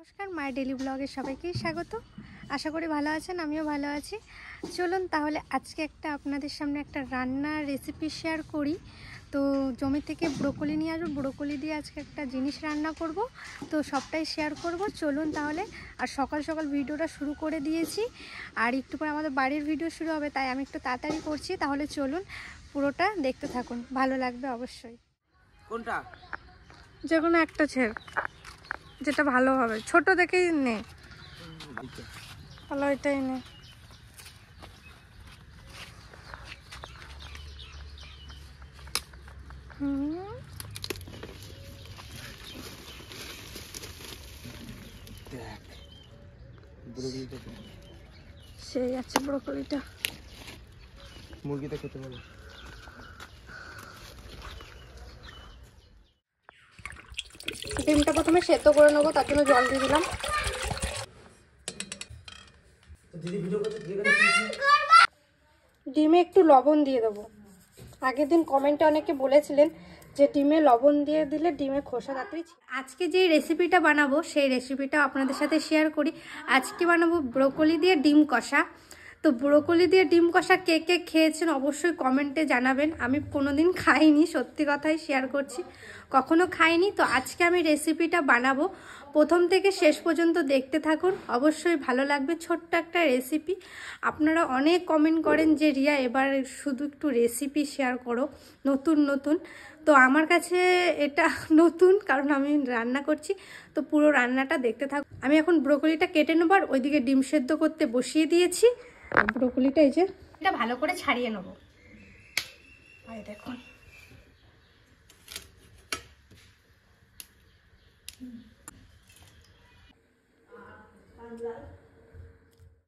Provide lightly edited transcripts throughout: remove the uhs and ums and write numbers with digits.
নমস্কার, মাই ডেলি ব্লগে সবাইকে স্বাগত। আশা করি ভালো আছেন, আমিও ভালো আছি। চলুন তাহলে আজকে আপনাদের সামনে একটা রান্নার রেসিপি শেয়ার করি। তো জমি থেকে ব্রোকলি নিয়ে আসবো, ব্রোকলি দিয়ে আজকে একটা জিনিস রান্না করব, তো সবটাই শেয়ার করব। চলুন তাহলে। আর সকাল সকাল ভিডিওটা শুরু করে দিয়েছি, আর একটু পরে আমাদের বাড়ির ভিডিও শুরু হবে, তাই আমি একটু তাড়াতাড়ি করছি। তাহলে চলুন পুরোটা দেখতে থাকুন, ভালো লাগবে অবশ্যই। কোনটা? যে কোনো একটা ছেড়ে, যেটা ভালো হবে, ছোট দেখেই নে। ভালো এটাই নে। সেই আছে ব্রোকলিটা। মুরগিটা খেতে ভালো। ডিমটা প্রথমে সেদ্ধ করে নেবো, তার জন্য জল দিয়ে দিলাম। ডিমে একটু লবণ দিয়ে দেবো। আগের দিন কমেন্টে অনেকে বলেছিলেন যে ডিমে লবণ দিয়ে দিলে ডিমের খোসা তাড়াতাড়ি। আজকে যে রেসিপিটা বানাবো সেই রেসিপিটা আপনাদের সাথে শেয়ার করি। আজকে বানাবো ব্রোকলি দিয়ে ডিম কষা। তো ব্রোকলি দিয়ে ডিম কষা কে কে খেয়েছেন অবশ্যই কমেন্টে জানাবেন। আমি কোনোদিন খাইনি, সত্যি কথাই শেয়ার করছি, কখনো খাইনি। তো আজকে আমি রেসিপিটা বানাবো, প্রথম থেকে শেষ পর্যন্ত দেখতে থাকুন, অবশ্যই ভালো লাগবে। ছোট্ট একটা রেসিপি। আপনারা অনেক কমেন্ট করেন যে রিয়া এবার শুধু একটু রেসিপি শেয়ার করো, নতুন নতুন। তো আমার কাছে এটা নতুন, কারণ আমি রান্না করছি। তো পুরো রান্নাটা দেখতে থাকুন। আমি এখন ব্রোকলিটা কেটে নেব, আর ওইদিকে ডিম সেদ্ধ করতে বসিয়ে দিয়েছি। ব্রোকলিটা এই যে এটা ভালো করে ছাড়িয়ে নেব। এই দেখুন,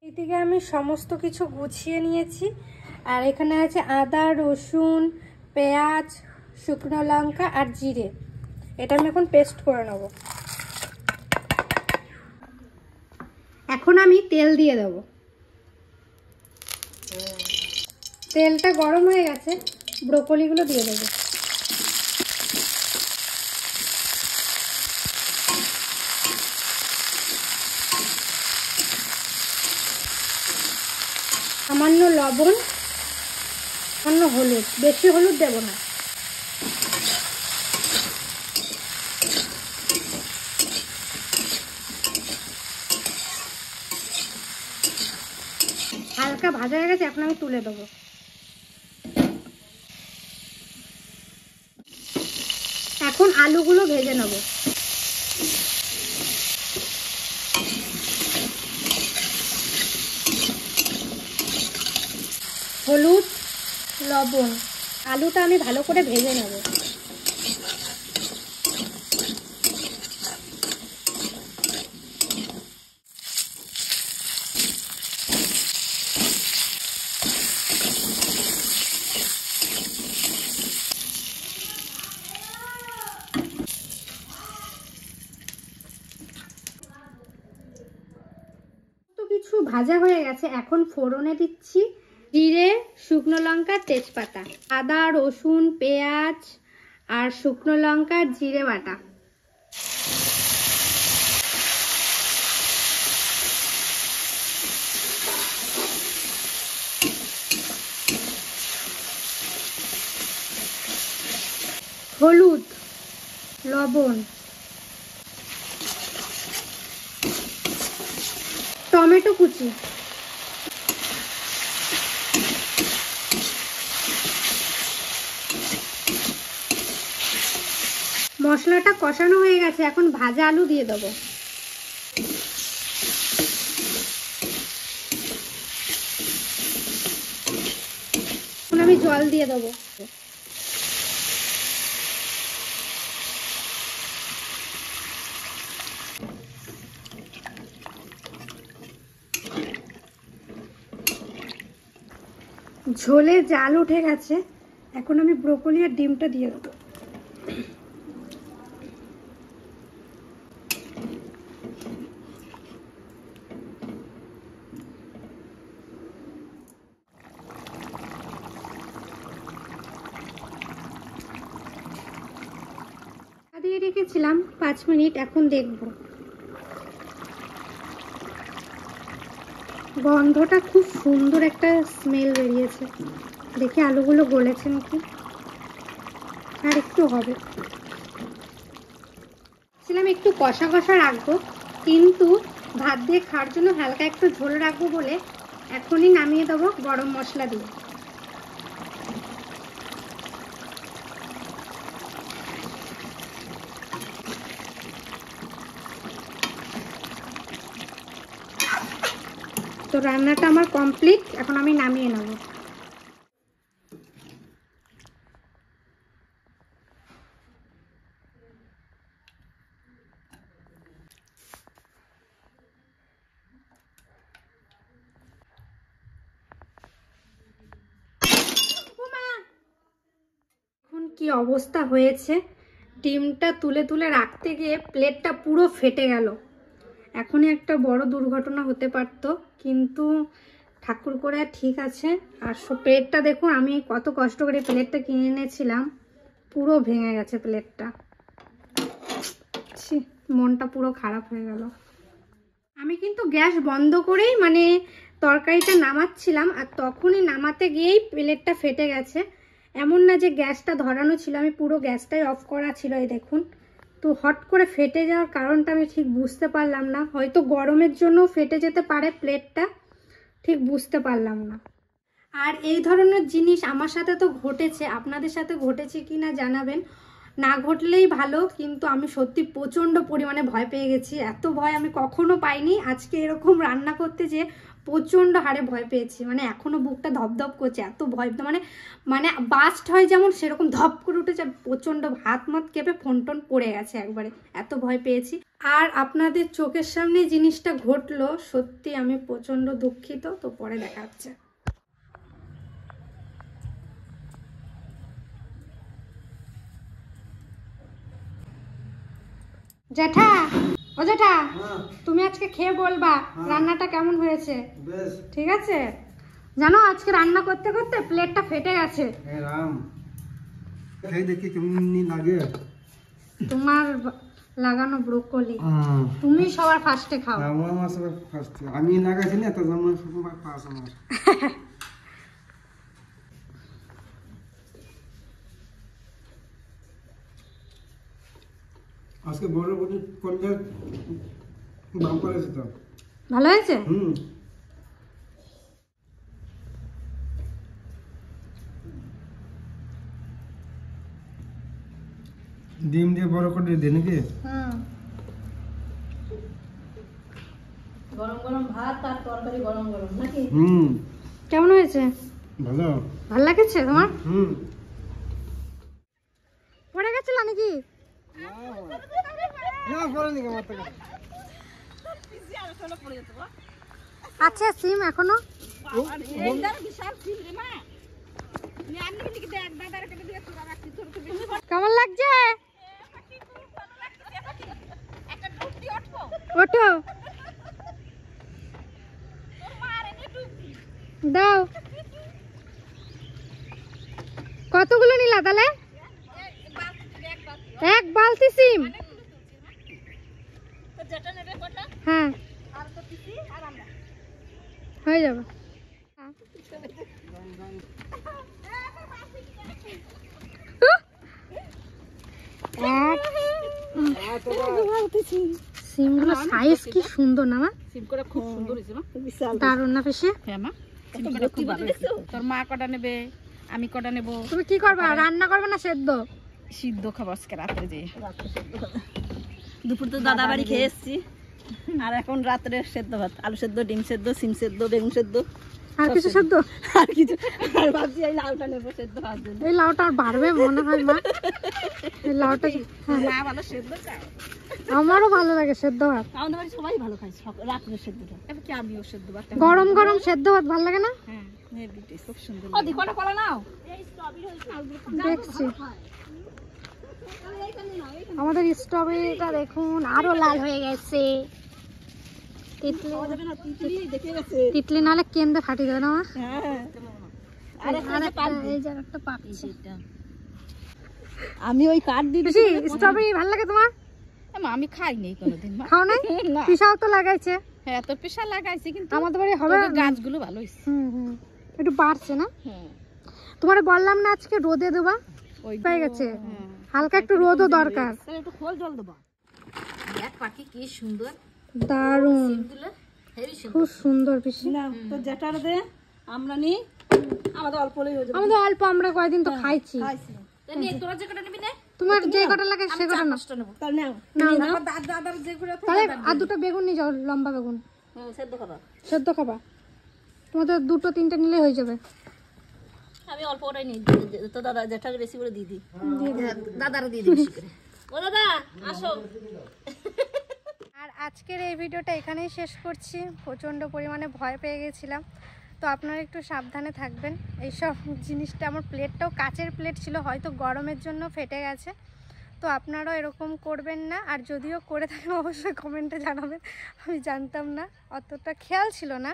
এইদিকে আমি সমস্ত কিছু গুছিয়ে নিয়েছি। আর এখানে আছে আদা, রসুন, পেঁয়াজ, শুকনো লঙ্কা আর জিরে। এটা আমি এখন পেস্ট করে নেব। এখন আমি তেল দিয়ে দেব। তেলটা গরম হয়ে গেছে, ব্রোকলিগুলো দিয়ে দেবো। সামান্য লবণ, সামান্য হলুদ, বেশি হলুদ দেব না। হালকা ভাজা হয়ে গেছে, এখন আমি তুলে দেবো। এখন আলুগুলো ভেজে নেব। হলুদ, লবণ, আলুটা আমি ভালো করে ভেজে নেব। কিছু ভাজা হয়ে গেছে, এখন ফোড়নে দিচ্ছি জিরে, শুকনো লঙ্কা, তেজপাতা, আদা, রসুন, পেঁয়াজ আর শুকনো লঙ্কা, জিরে বাটা। হলুদ, লবণ, টমেটো কুচি, মশলাটা কষানো হয়ে গেছে, এখন ভাজা আলু দিয়ে দেবো। এখন আমি জল দিয়ে দেবো। ঝোলে জাল উঠে গেছে, এখন আমি ব্রোকলি আর ডিমটা দিয়ে দেবো। দিয়ে রেখেছিলাম 5 মিনিট, এখন দেখব। গন্ধটা খুব সুন্দর একটা স্মেল বেরিয়েছে। দেখি আলুগুলো গলেছে নাকি, আর একটু হবে। ছিলাম একটু কষা কষা রাখবো, কিন্তু ভাত দিয়ে খাওয়ার জন্য হালকা একটু ঝোল রাখবো বলে এখনই নামিয়ে দেবো গরম মশলা দিয়ে। তো রান্নাটা আমার কমপ্লিট, এখন আমি নামিয়ে নেব। এখন কি অবস্থা হয়েছে, ডিমটা তুলে তুলে রাখতে গিয়ে প্লেটটা পুরো ফেটে গেল। এখনই একটা বড় দুর্ঘটনা হতে পারতো, কিন্তু ঠাকুর করে ঠিক আছে। আর প্লেটটা দেখুন, আমি কত কষ্ট করে প্লেটটা কিনে এনেছিলাম, পুরো ভেঙে গেছে প্লেটটা। ছি, মনটা পুরো খারাপ হয়ে গেল। আমি কিন্তু গ্যাস বন্ধ করেই মানে তরকারিটা নামাচ্ছিলাম, আর তখনই নামাতে গিয়েই প্লেটটা ফেটে গেছে। এমন না যে গ্যাসটা ধরানো ছিল, আমি পুরো গ্যাসটাই অফ করা ছিল, এই দেখুন। তো হট করে ফেটে যাওয়ার কারণটা আমি ঠিক বুঝতে পারলাম না, হয়তো গরমের জন্য ফেটে যেতে পারে প্লেটটা, ঠিক বুঝতে পারলাম না। আর এই ধরনের জিনিস আমার সাথে তো ঘটেছে, আপনাদের সাথে ঘটেছে কি না জানাবেন। না ঘটলেই ভালো, কিন্তু আমি সত্যি প্রচণ্ড পরিমাণে ভয় পেয়ে গেছি। এত ভয় আমি কখনো পাইনি, আজকে এরকম রান্না করতে যে প্রচণ্ড হারে ভয় পেয়েছি। মানে এখনো বুকটা ধপধপ করছে, এত ভয়। মানে মানে বাস্ট হয় যেমন, সেরকম ধপ করে উঠেছে, প্রচণ্ড হাত মাত কেঁপে ফোন টোন পড়ে গেছে একবারে, এত ভয় পেয়েছি। আর আপনাদের চোখের সামনে জিনিসটা ঘটলো, সত্যি আমি প্রচণ্ড দুঃখিত। তো পরে দেখা হচ্ছে। জ্যাঠা, ও জ্যাঠা, তুমি আজকে খেয়ে বলবা রান্নাটা কেমন হয়েছে। ঠিক আছে? জানো আজকে রান্না করতে করতে প্লেটটা ফেটে গেছে। দেখি কেমন লাগে তোমার লাগানো ব্রোকলি, তুমি সবার ফার্স্টে খাও। আমি লাগাইছি না, তো সবার ফার্স্ট আমার। আজকে বড় বড় করলে দাম পড়েছে তো। ভালো হয়েছে? ডিম দিয়ে বড় করে দিয়ে নাকি? গরম গরম ভাত আর তরকারি গরম গরম নাকি? কেমন হয়েছে? ভালো। ভালো লাগছে তোমার? পড়ে গেছিল নাকি? না পড়েনি আমার তো। আচ্ছা, সিম এখনো কেমন লাগছে? ওঠো, দাও। কতগুলো নিলা তাহলে? এক বালতি সিম। হ্যাঁ, হয়ে যাবে। সিমগুলো সাইজ কি সুন্দর না মা? সিমকোটা খুব সুন্দর হয়েছে মা, দারুণ না পিসে? হ্যাঁ মা, সিমকোটা খুব ভালো হয়েছে। তোর মা কটা নেবে, আমি কটা নেব? তুমি কি করবে, রান্না করবে না সেদ্ধ? সিদ্ধ খাবো আজকে রাত্রে, যে দুপুর তো দাদা বাড়ি খেয়ে এসছি, আর এখন রাত্রে সেদ্ধ ভাত, আলু সেদ্ধ, ডিম সেদ্ধ, সিম সেদ্ধ, বেগুন সেদ্ধ, আর কিছু সেদ্ধ? আর কিছু, আর ভাবছি এই লাউটা নেবো সেদ্ধ ভাত জন্য। এই লাউটা আর বাড়বে মনে হয় মা, এই লাউটা। মা ভালো সেদ্ধ খায়, আমারও ভালো লাগে সেদ্ধ ভাত। আমাদের বাড়ি সবাই ভালো খায় রাত্রে সেদ্ধটা, এবার কি আমিও সেদ্ধ ভাত। গরম গরম সেদ্ধ ভাত ভালো লাগে না? হ্যাঁ, খুব সুন্দর। ও দিকটা কলা নাও, দেখছি। আমাদের স্ট্রবেরিটা দেখুন আরো লাল হয়ে গেছে। তিতলি নাহলে কেন্দ্রে ফাটিয়ে দেবে না? আমি ওই কাঠ দিদি। স্ট্রবেরি ভালো লাগে তোমার? আমি খাইনি কোনোদিন। খাও নাই? পিসাও তো লাগাইছে। হ্যাঁ তো পিসা লাগাইছি কিন্তু আমাদের বাড়ি হবে গাছগুলো ভালো হইছে। একটু বাড়ছে না? তোমার বললাম না আজকে রোদে দেবা, ওই পেয়ে গেছে। হালকা একটু রোদও দরকার। একটু খোল জল দেবো। দেখ পাখি কি সুন্দর, দারুণ, হেভি সুন্দর, খুব সুন্দর পিসি। না তো যেটার দে আমরা নি, আমাদের অল্প হলেই হয়ে যাবে। আমাদের অল্প, আমরা কয়দিন তো খাইছি। তাহলে তোরা যে কটা নিবি না, তোমার যে কটা লাগে সে কটা নাও। তাহলে নাও নাও। দাদার যেগুলো তাহলে আর দুটো বেগুন নিয়ে যাও, লম্বা বেগুন। সেদ্ধ খাবা। সেদ্ধ খাবা? তোমাদের দুটো তিনটে নিলে হয়ে যাবে। আমি অল্প ওটাই নিই, তো দাদা যেটার বেশি করে দিয়ে দিই, দাদারও দিয়ে দিই বেশি করে। ও দাদা আসো। আর আজকের এই ভিডিওটা এখানেই শেষ করছি। প্রচণ্ড পরিমাণে ভয় পেয়ে গেছিলাম, তো আপনারা একটু সাবধানে থাকবেন। এইসব জিনিসটা, আমার প্লেটটাও কাচের প্লেট ছিল, হয়তো গরমের জন্য ফেটে গেছে। তো আপনারাও এরকম করবেন না, আর যদিও করে থাকেন অবশ্যই কমেন্টে জানাবেন। আমি জানতাম না, অতটা খেয়াল ছিল না,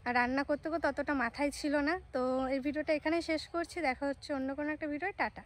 আর রান্না করতে করতে অতটা মাথায় ছিল না। তো এই ভিডিওটা এখানেই শেষ করছি, দেখা হচ্ছে অন্য কোনো একটা ভিডিও। টাটা।